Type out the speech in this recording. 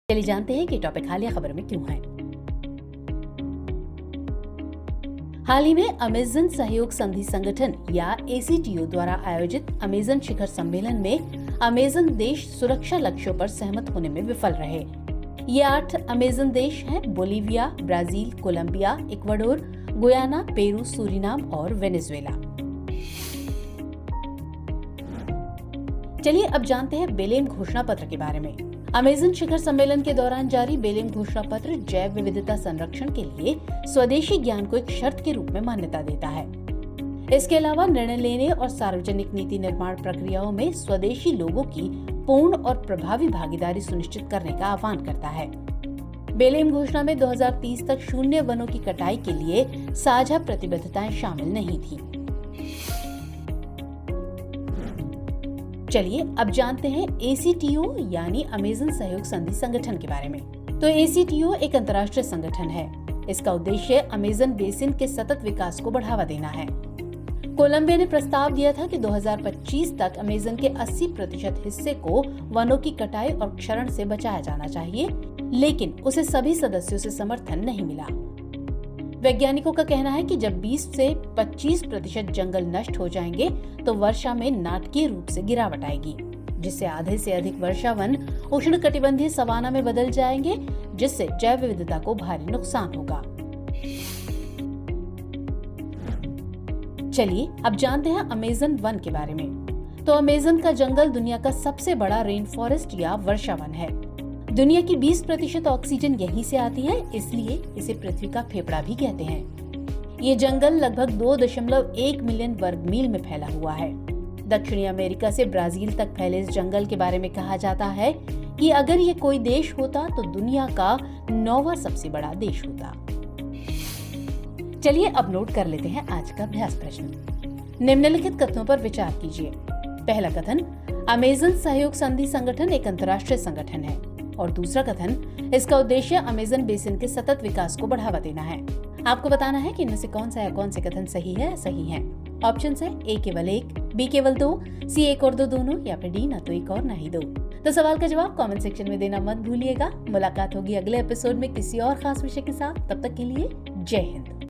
चलिए जानते हैं कि टॉपिक हालिया खबर में क्यों है। हाल ही में अमेज़न सहयोग संधि संगठन या ACTO द्वारा आयोजित अमेज़न शिखर सम्मेलन में अमेज़न देश सुरक्षा लक्ष्यों पर सहमत होने में विफल रहे। ये 8 अमेज़न देश हैं: Bolivia, Brazil, Colombia, Ecuador, Guyana, Peru, Suriname और वेनेजुएला। चलिए अब जानते हैं बेलेम घोषणा पत्र के बारे में। अमेज़न शिखर सम्मेलन के दौरान जारी बेलेम घोषणा पत्र जैव विविधता संरक्षण के लिए स्वदेशी ज्ञान को एक शर्त के रूप में मान्यता देता है। इसके अलावा निर्णय लेने और सार्वजनिक नीति निर्माण प्रक्रियाओं में स्वदेशी लोगों की पूर्ण और प्रभावी भागीदारी सुनिश्चित करने का आह्वान करता है। बेलेम घोषणा में 2030 तक शून्य वनों की कटाई के लिए साझा प्रतिबद्धताएं शामिल नहीं थी। चलिए अब जानते हैं ACTO यानी अमेज़न सहयोग संधि संगठन के बारे में। तो ACTO एक अंतर्राष्ट्रीय संगठन है। इसका उद्देश्य अमेज़न बेसिन के सतत विकास को बढ़ावा देना है। कोलंबिया ने प्रस्ताव दिया था कि 2025 तक अमेज़न के 80% हिस्से को वनों की कटाई और क्षरण से बचाया जाना चाहिए, लेकिन उसे सभी सदस्यों से समर्थन नहीं मिला। वैज्ञानिकों का कहना है कि जब 20 से 25% जंगल नष्ट हो जाएंगे तो वर्षा में नाटकीय रूप से गिरावट आएगी, जिससे आधे से अधिक वर्षा वन उष्णकटिबंधीय सवाना में बदल जाएंगे, जिससे जैव विविधता को भारी नुकसान होगा। चलिए अब जानते हैं अमेज़न वन के बारे में। तो अमेज़न का जंगल दुनिया का सबसे बड़ा रेन फॉरेस्ट या वर्षा वन है। दुनिया की 20% ऑक्सीजन यहीं से आती है, इसलिए इसे पृथ्वी का फेफड़ा भी कहते हैं। ये जंगल लगभग 2.1 मिलियन वर्ग मील में फैला हुआ है। दक्षिणी अमेरिका से ब्राजील तक फैले इस जंगल के बारे में कहा जाता है कि अगर ये कोई देश होता तो दुनिया का 9वां सबसे बड़ा देश होता। चलिए अब नोट कर लेते हैं आज का अभ्यास प्रश्न। निम्नलिखित कथनों पर विचार कीजिए। पहला कथन, अमेज़न सहयोग संधि संगठन एक अंतर्राष्ट्रीय संगठन है। और दूसरा कथन, इसका उद्देश्य अमेज़न बेसिन के सतत विकास को बढ़ावा देना है। आपको बताना है कि इनमें से कौन सा या कौन से कथन सही है। ऑप्शन है A केवल 1, B केवल 2, C 1 और 2 दोनों, या फिर D ना तो 1 और ना ही 2। तो सवाल का जवाब कमेंट सेक्शन में देना मत भूलिएगा। मुलाकात होगी अगले एपिसोड में किसी और खास विषय के साथ। तब तक के लिए जय हिंद।